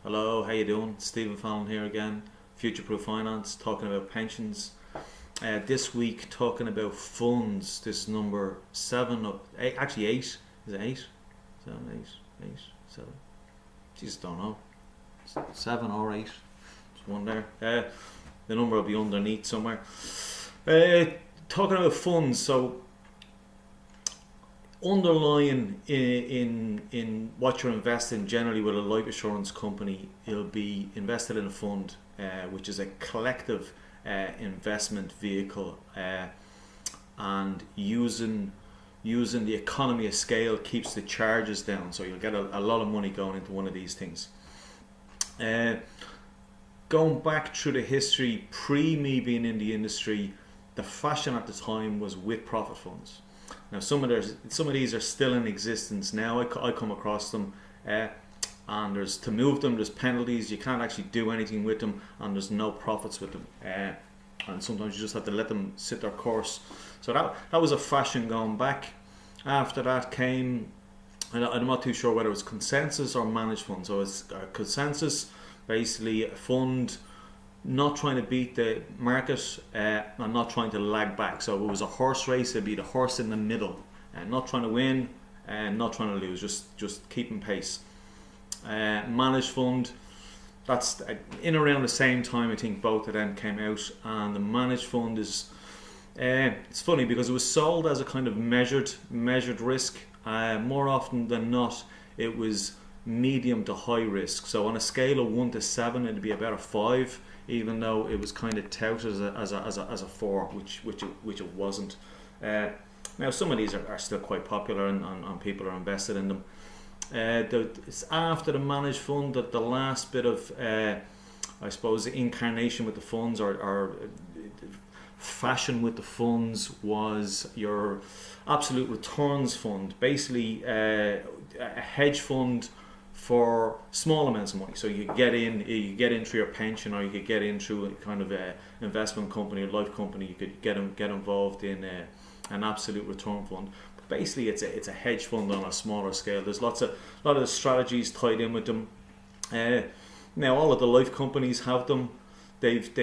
Hello, how you doing? Stephen Fallon here again. Future Proof Finance, talking about pensions. This week, talking about funds. This is number 7, eight, actually 8. Is it 8? 7, 8, 8, 7. Just don't know. 7 or 8. There's one there. The number will be underneath somewhere. Talking about funds. So, underlying in what you're investing generally with a life insurance company, it'll be invested in a fund, which is a collective investment vehicle, and using the economy of scale keeps the charges down, so you'll get a lot of money going into one of these things. Going back through the history, pre me being in the industry, the fashion at the time was with profit funds. Now some of these are still in existence now. I come across them, and to move them there's penalties. You can't actually do anything with them, and there's no profits with them. And sometimes you just have to let them sit their course. So that was a fashion going back. After that came, I'm not too sure whether it was consensus or managed funds. So it's consensus, basically a fund not trying to beat the market, and not trying to lag back. So if it was a horse race, it'd be the horse in the middle, and not trying to win and not trying to lose, just keeping pace. Managed fund, that's in around the same time I think both of them came out, and the managed fund is it's funny because it was sold as a kind of measured risk. More often than not, it was medium to high risk. So on a scale of 1 to 7, it'd be about a 5. Even though it was kind of touted as a 4, which it wasn't. Now some of these are still quite popular, and people are invested in them. It's after the managed fund that the last bit of, I suppose, incarnation with the funds or fashion with the funds was your absolute returns fund. Basically, a hedge fund for small amounts of money. So you get in through your pension, or you could get in through a kind of a investment company or life company. You could get involved in an absolute return fund. But basically, it's a hedge fund on a smaller scale. There's a lot of the strategies tied in with them. Now all of the life companies have them. They've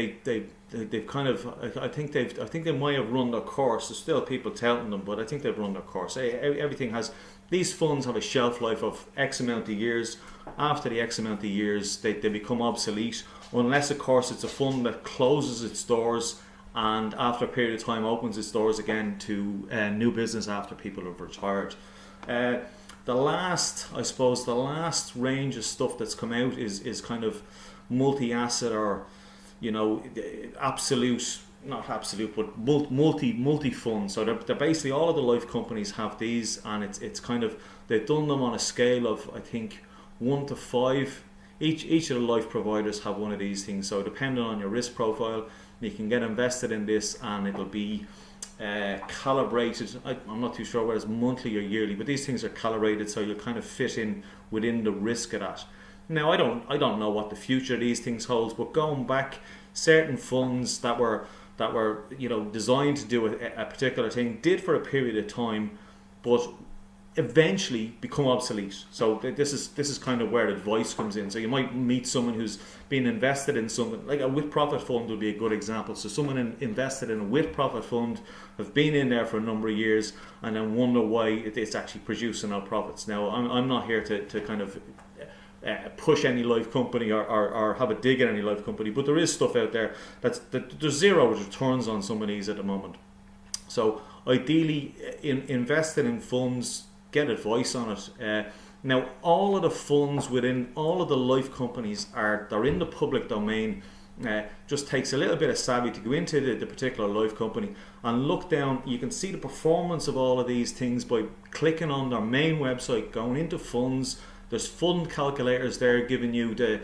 kind of, I think they might have run their course. There's still people touting them, but I think they've run their course. Everything has. These funds have a shelf life of X amount of years. After the X amount of years, they become obsolete, unless of course it's a fund that closes its doors and after a period of time opens its doors again to new business after people have retired. The last range of stuff that's come out is kind of multi-asset, or absolute, not absolute, but multi fund. So they're basically, all of the life companies have these, and it's kind of, they've done them on a scale of I think 1 to 5. Each of the life providers have one of these things. So depending on your risk profile, you can get invested in this, and it'll be calibrated. I'm not too sure whether it's monthly or yearly, but these things are calibrated, so you'll kind of fit in within the risk of that. Now I don't know what the future of these things holds, but going back, certain funds that were designed to do a particular thing did for a period of time, but eventually become obsolete. So this is kind of where advice comes in. So you might meet someone who's been invested in something like a with profit fund would be a good example. So someone invested in a with profit fund, have been in there for a number of years, and then wonder why it's actually producing no profits. Now I'm not here to kind of push any life company or have a dig at any life company, but there is stuff out there that there's zero returns on some of these at the moment. So ideally, investing in funds, get advice on it. Now all of the funds within all of the life companies they're in the public domain. Just takes a little bit of savvy to go into the particular life company and look down. You can see the performance of all of these things by clicking on their main website, going into funds. There's fund calculators there giving you the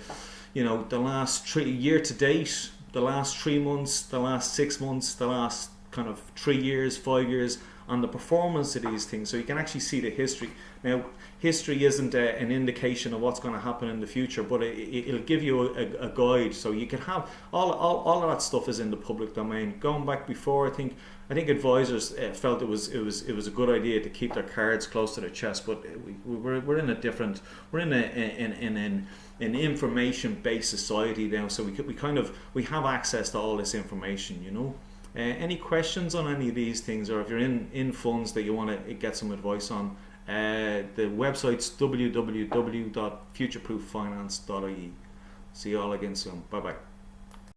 last year to date, the last 3 months, the last 6 months, the last kind of 3 years, 5 years, on the performance of these things, so you can actually see the history. Now, history isn't an indication of what's going to happen in the future, but it'll give you a guide, so you can have all of that stuff is in the public domain. Going back before, I think advisors felt it was a good idea to keep their cards close to their chest, but we're in a different, we're in an information-based society now, so we have access to all this information, you know. Any questions on any of these things, or if you're in funds that you want to get some advice on, the website's www.futureprooffinance.ie. See you all again soon. Bye bye.